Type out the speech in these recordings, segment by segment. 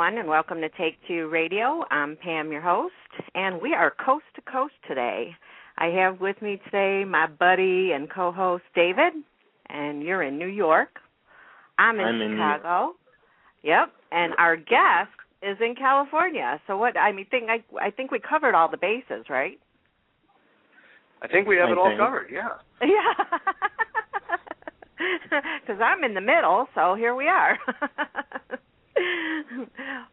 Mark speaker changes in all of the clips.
Speaker 1: everyone, and welcome to Take Two Radio. I'm Pam, your host, and we are coast to coast today. I have with me today my buddy and co-host David, and you're in New York. I'm in Chicago. Yep, and our guest is in California. So I think we covered all the bases, right?
Speaker 2: I think we have it all covered. Yeah.
Speaker 1: Yeah. Because I'm in the middle, so here we are.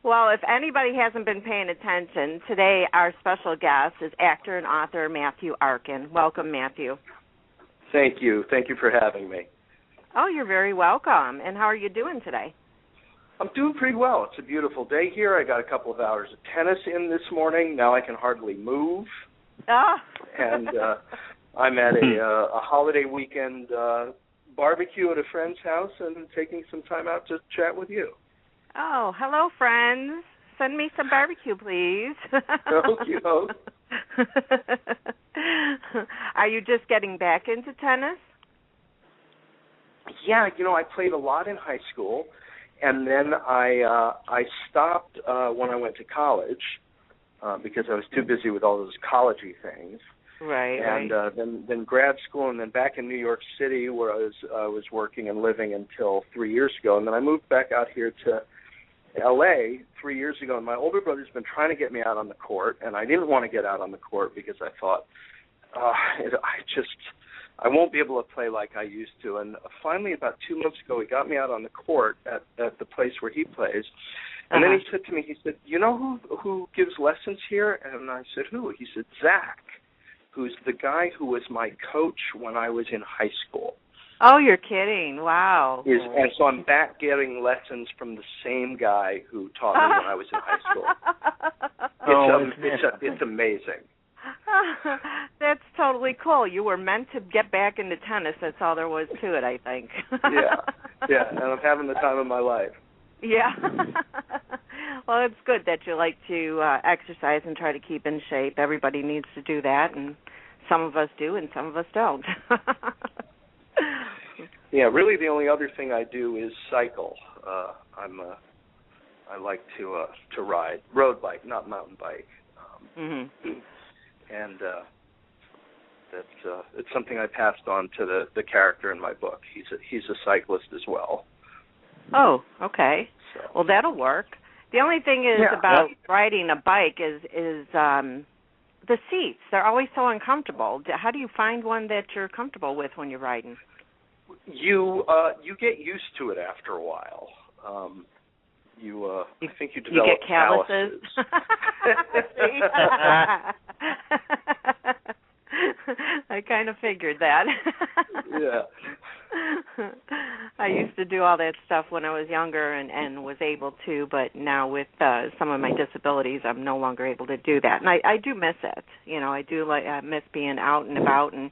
Speaker 1: Well, if anybody hasn't been paying attention, today our special guest is actor and author Matthew-Arkin. Welcome, Matthew.
Speaker 2: Thank you. Thank you for having me.
Speaker 1: Oh, you're very welcome. And how are you doing today?
Speaker 2: I'm doing pretty well. It's a beautiful day here. I got a couple of hours of tennis in this morning. Now I can hardly move.
Speaker 1: Oh.
Speaker 2: And I'm at a holiday weekend barbecue at a friend's house and taking some time out to chat with you.
Speaker 1: Oh, hello, friends. Send me some barbecue, please.
Speaker 2: Okie doke.
Speaker 1: Are you just getting back into tennis?
Speaker 2: Yeah, I played a lot in high school, and then I stopped when I went to college because I was too busy with all those college-y things.
Speaker 1: Right.
Speaker 2: And then grad school, and then back in New York City where I was working and living until 3 years ago, and then I moved back out here to L.A. 3 years ago, and my older brother's been trying to get me out on the court, and I didn't want to get out on the court because I thought, I won't be able to play like I used to. And finally, about 2 months ago, he got me out on the court at the place where he plays. And then he said to me, you know who gives lessons here? And I said, who? He said, Zach, who's the guy who was my coach when I was in high school.
Speaker 1: Oh, you're kidding. Wow.
Speaker 2: And so I'm back getting lessons from the same guy who taught me when I was in high school. It's amazing.
Speaker 1: That's totally cool. You were meant to get back into tennis. That's all there was to it, I think.
Speaker 2: Yeah, and I'm having the time of my life.
Speaker 1: Yeah. Well, it's good that you like to exercise and try to keep in shape. Everybody needs to do that, and some of us do and some of us don't.
Speaker 2: Yeah, really the only other thing I do is cycle. I like to ride road bike, not mountain bike. And it's something I passed on to the character in my book. He's a cyclist as well.
Speaker 1: Oh, okay.
Speaker 2: So.
Speaker 1: Well, that'll work. The only thing is about riding a bike is the seats. They're always so uncomfortable. How do you find one that you're comfortable with when you're riding?
Speaker 2: You get used to it after a while. I think you develop
Speaker 1: get calluses. I kind of figured that.
Speaker 2: Yeah.
Speaker 1: I used to do all that stuff when I was younger and was able to, but now with some of my disabilities, I'm no longer able to do that. And I do miss it. I miss being out and about and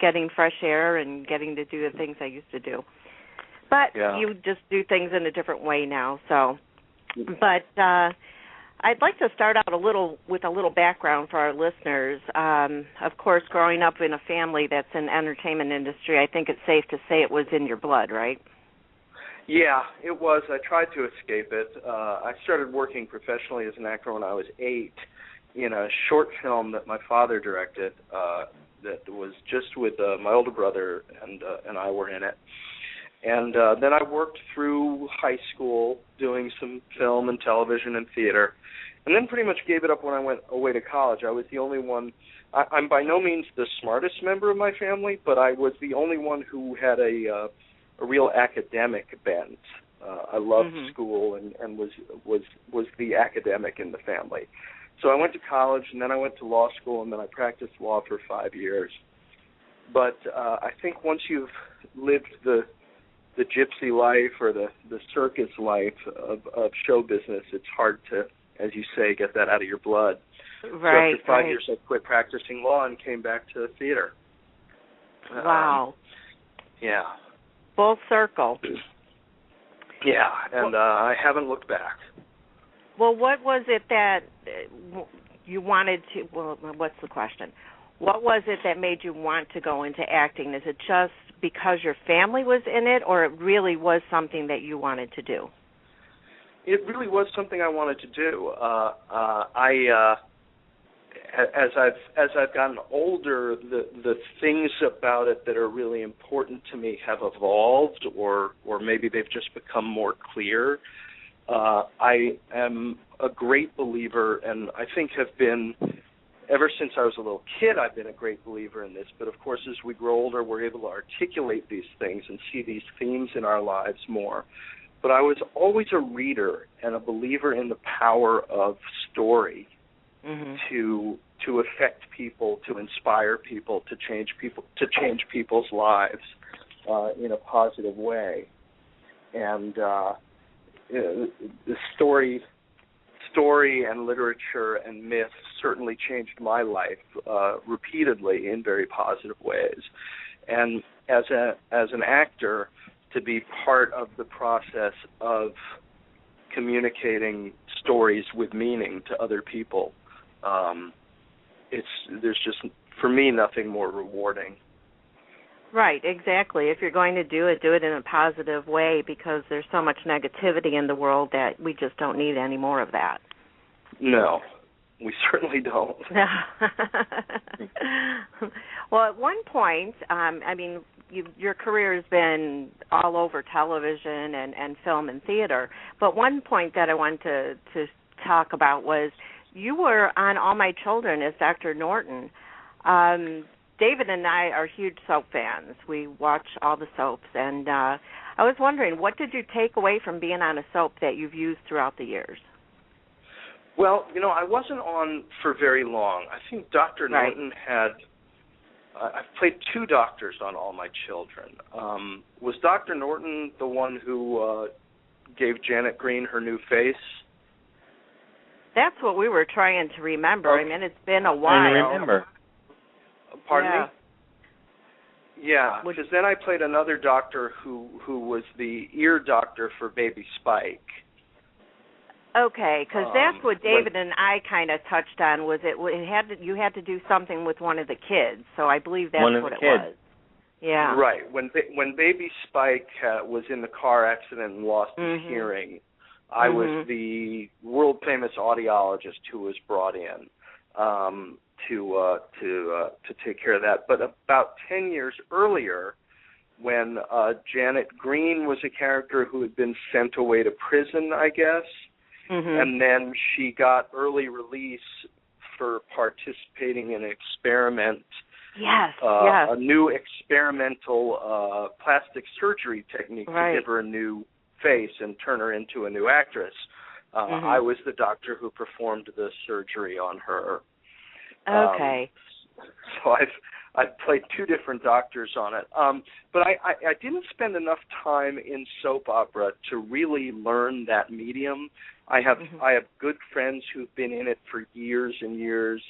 Speaker 1: getting fresh air and getting to do the things I used to do. But you just do things in a different way now. So, but I'd like to start out with a little background for our listeners. Of course, growing up in a family that's in the entertainment industry, I think it's safe to say it was in your blood, right?
Speaker 2: Yeah, it was. I tried to escape it. I started working professionally as an actor when I was 8 in a short film that my father directed that was just with my older brother and I were in it. And then I worked through high school doing some film and television and theater, and then pretty much gave it up when I went away to college. I was the only one. I'm by no means the smartest member of my family, but I was the only one who had a real academic bent. I loved school and was the academic in the family. So I went to college, and then I went to law school, and then I practiced law for 5 years. But I think once you've lived the gypsy life or the circus life of show business, it's hard to, as you say, get that out of your blood.
Speaker 1: Right.
Speaker 2: So after 5 years, I quit practicing law and came back to theater.
Speaker 1: Wow.
Speaker 2: Yeah.
Speaker 1: Full circle.
Speaker 2: Yeah, and I haven't looked back.
Speaker 1: Well, what was it that you wanted to, well, what's the question? What was it that made you want to go into acting? Is it just because your family was in it, or it really was something that you wanted to do?
Speaker 2: It really was something I wanted to do. As I've gotten older, the things about it that are really important to me have evolved, or maybe they've just become more clear. I am a great believer, and I think have been, ever since I was a little kid, I've been a great believer in this. But of course, as we grow older, we're able to articulate these things and see these themes in our lives more. But I was always a reader and a believer in the power of story. Mm-hmm. to affect people, to inspire people, to change people's lives in a positive way. And the story and literature and myth certainly changed my life repeatedly in very positive ways. And as an actor, to be part of the process of communicating stories with meaning to other people, there's just, for me, nothing more rewarding.
Speaker 1: Right, exactly. If you're going to do it in a positive way, because there's so much negativity in the world that we just don't need any more of that.
Speaker 2: No, we certainly don't.
Speaker 1: Well, at one point, your career has been all over television and film and theater, but one point that I wanted to talk about was you were on All My Children as Dr. Norton. David and I are huge soap fans. We watch all the soaps, and I was wondering, what did you take away from being on a soap that you've used throughout the years?
Speaker 2: Well, I wasn't on for very long. I think Dr. Norton had, I've played two doctors on All My Children. Was Dr. Norton the one who gave Janet Green her new face?
Speaker 1: That's what we were trying to remember.
Speaker 2: Okay.
Speaker 1: I mean, it's been a while.
Speaker 3: I remember.
Speaker 2: Pardon me? Yeah, because then I played another doctor who was the ear doctor for Baby Spike.
Speaker 1: Okay, because that's what David and I kind of touched on. Was you had to do something with one of the kids? So I believe that's what it was. Yeah.
Speaker 2: Right. When Baby Spike was in the car accident and lost his hearing, I was the world famous audiologist who was brought in to take care of that. But about 10 years earlier, when Janet Green was a character who had been sent away to prison, I guess, and then she got early release for participating in an experiment.
Speaker 1: Yes.
Speaker 2: A new experimental plastic surgery technique to give her a new face and turn her into a new actress. I was the doctor who performed the surgery on her.
Speaker 1: Okay.
Speaker 2: So I've played two different doctors on it. But I didn't spend enough time in soap opera to really learn that medium. I have good friends who've been in it for years and years.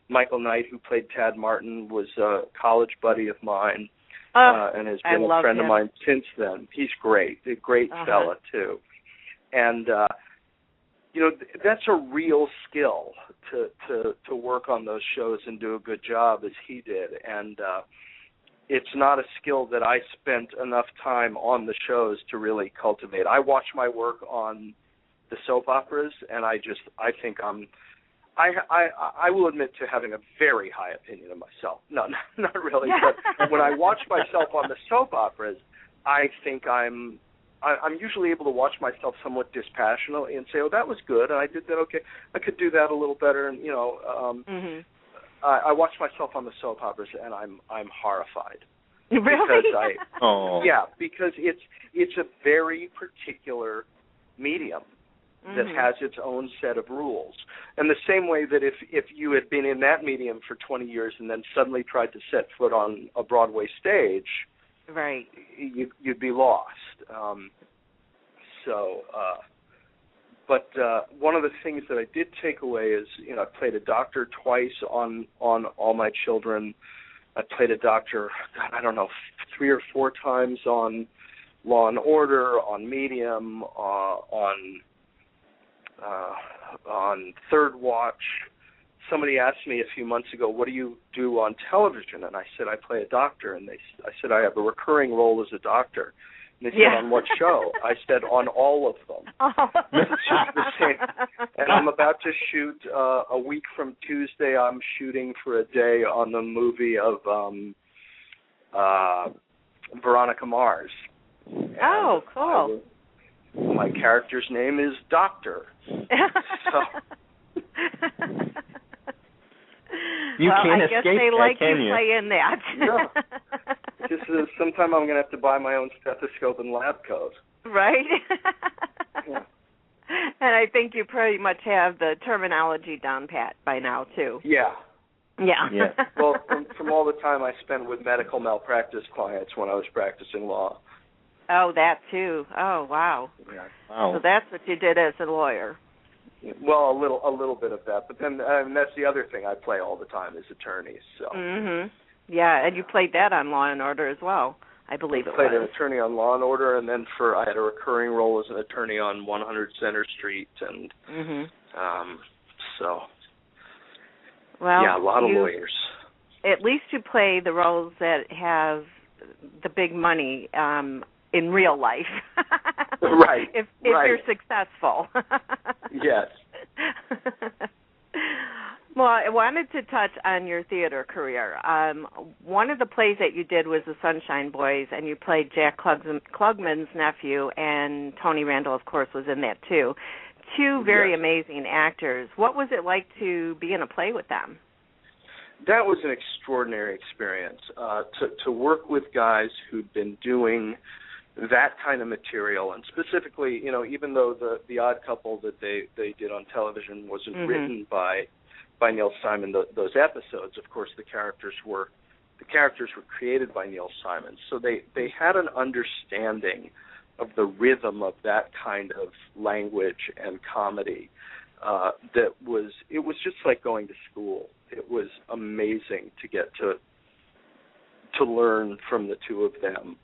Speaker 2: Michael Knight, who played Tad Martin, was a college buddy of mine and has been a friend of mine since then. He's great, a great fella too. And that's a real skill to work on those shows and do a good job as he did. And it's not a skill that I spent enough time on the shows to really cultivate. I watch my work on the soap operas, and I think I will admit to having a very high opinion of myself. No, not really. But when I watch myself on the soap operas, I think I'm usually able to watch myself somewhat dispassionately and say, "Oh, that was good, and I did that. Okay, I could do that a little better." And I watch myself on the soap operas, and I'm horrified.
Speaker 1: Really?
Speaker 2: Because it's a very particular medium that has its own set of rules. And the same way that if you had been in that medium for 20 years and then suddenly tried to set foot on a Broadway stage, you'd be lost. But one of the things that I did take away is, I played a doctor twice on All My Children. I played a doctor, I don't know, 3 or 4 times on Law and Order, on Medium, on Third Watch. Somebody asked me a few months ago, "What do you do on television?" And I said, "I play a doctor." And I said, "I have a recurring role as a doctor." And they said, on what show? I said, on all of them. It's just the same. And I'm about to shoot, a week from Tuesday, I'm shooting for a day on the movie of Veronica Mars. And
Speaker 1: cool.
Speaker 2: My character's name is Doctor.
Speaker 3: You can't
Speaker 1: I guess
Speaker 3: escape
Speaker 1: they
Speaker 3: that,
Speaker 1: like
Speaker 3: can
Speaker 1: you
Speaker 3: you?
Speaker 1: playing that.
Speaker 2: Yeah. Just sometime I'm going to have to buy my own stethoscope and lab coat.
Speaker 1: Right?
Speaker 2: Yeah.
Speaker 1: And I think you pretty much have the terminology down pat by now, too.
Speaker 2: Yeah.
Speaker 1: Yeah.
Speaker 2: Well, from all the time I spent with medical malpractice clients when I was practicing law.
Speaker 1: Oh, that, too. Oh, wow.
Speaker 2: Yeah.
Speaker 3: Wow.
Speaker 1: So that's what you did as a lawyer.
Speaker 2: Well, a little bit of that, but then that's the other thing I play all the time is attorneys. So.
Speaker 1: Mhm. Yeah, and you played that on Law and Order as well, I believe it
Speaker 2: played
Speaker 1: was.
Speaker 2: an attorney on Law and Order, and then I had a recurring role as an attorney on 100 Center Street, and so.
Speaker 1: Well,
Speaker 2: yeah, a lot of lawyers.
Speaker 1: At least you play the roles that have the big money in real life.
Speaker 2: Right.
Speaker 1: If you're successful.
Speaker 2: Yes.
Speaker 1: Well, I wanted to touch on your theater career. One of the plays that you did was The Sunshine Boys, and you played Jack Klugman's nephew, and Tony Randall, of course, was in that too. Two very amazing actors. What was it like to be in a play with them?
Speaker 2: That was an extraordinary experience. To work with guys who'd been doing that kind of material, and specifically, even though the Odd Couple that they did on television wasn't written by Neil Simon, those episodes, of course, the characters were created by Neil Simon, so they had an understanding of the rhythm of that kind of language and comedy. It was just like going to school. It was amazing to get to learn from the two of them.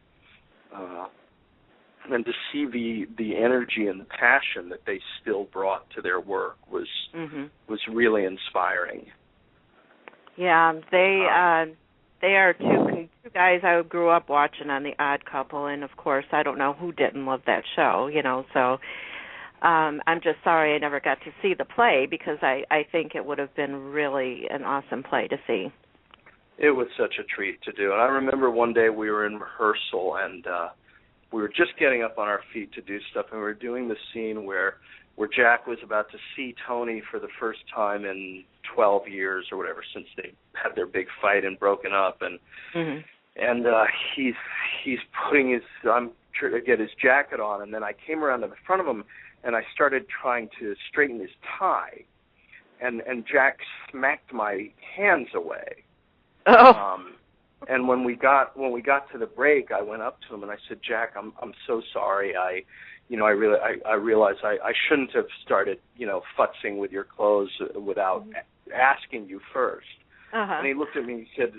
Speaker 2: And to see the energy and the passion that they still brought to their work was really inspiring. Yeah,
Speaker 1: they are two guys I grew up watching on The Odd Couple, and of course I don't know who didn't love that show, so I'm just sorry I never got to see the play, because I think it would have been really an awesome play to see.
Speaker 2: It was such a treat to do, and I remember one day we were in rehearsal, and we were just getting up on our feet to do stuff, and we were doing the scene where Jack was about to see Tony for the first time in 12 years or whatever, since they had their big fight and broken up, and he's putting I'm trying to get his jacket on, and then I came around to the front of him, and I started trying to straighten his tie, and Jack smacked my hands away.
Speaker 1: Oh.
Speaker 2: And when we got to the break, I went up to him and I said, "Jack, I'm so sorry. I realize I shouldn't have started, futzing with your clothes without asking you first." And he looked at me and he said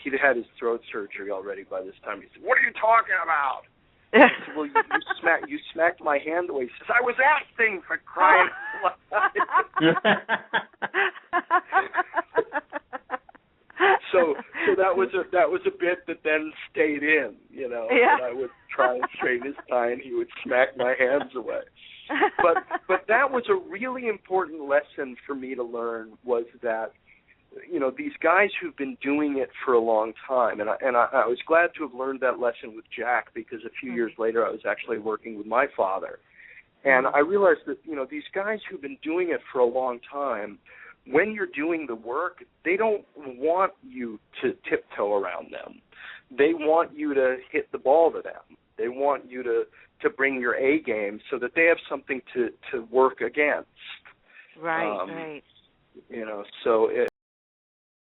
Speaker 2: he'd had his throat surgery already by this time. He said, "What are you talking about?" I said, "Well, you smacked my hand away." He says, "I was asking, for crying out loud." So that was a bit that then stayed in, that I would try and straighten his tie and he would smack my hands away. But that was a really important lesson for me to learn, was that, these guys who've been doing it for a long time, and I was glad to have learned that lesson with Jack, because a few years later I was actually working with my father. And I realized that, these guys who've been doing it for a long time, when you're doing the work, they don't want you to tiptoe around them. They want you to hit the ball to them. They want you to bring your A game so that they have something to work against.
Speaker 1: Right, right.
Speaker 2: So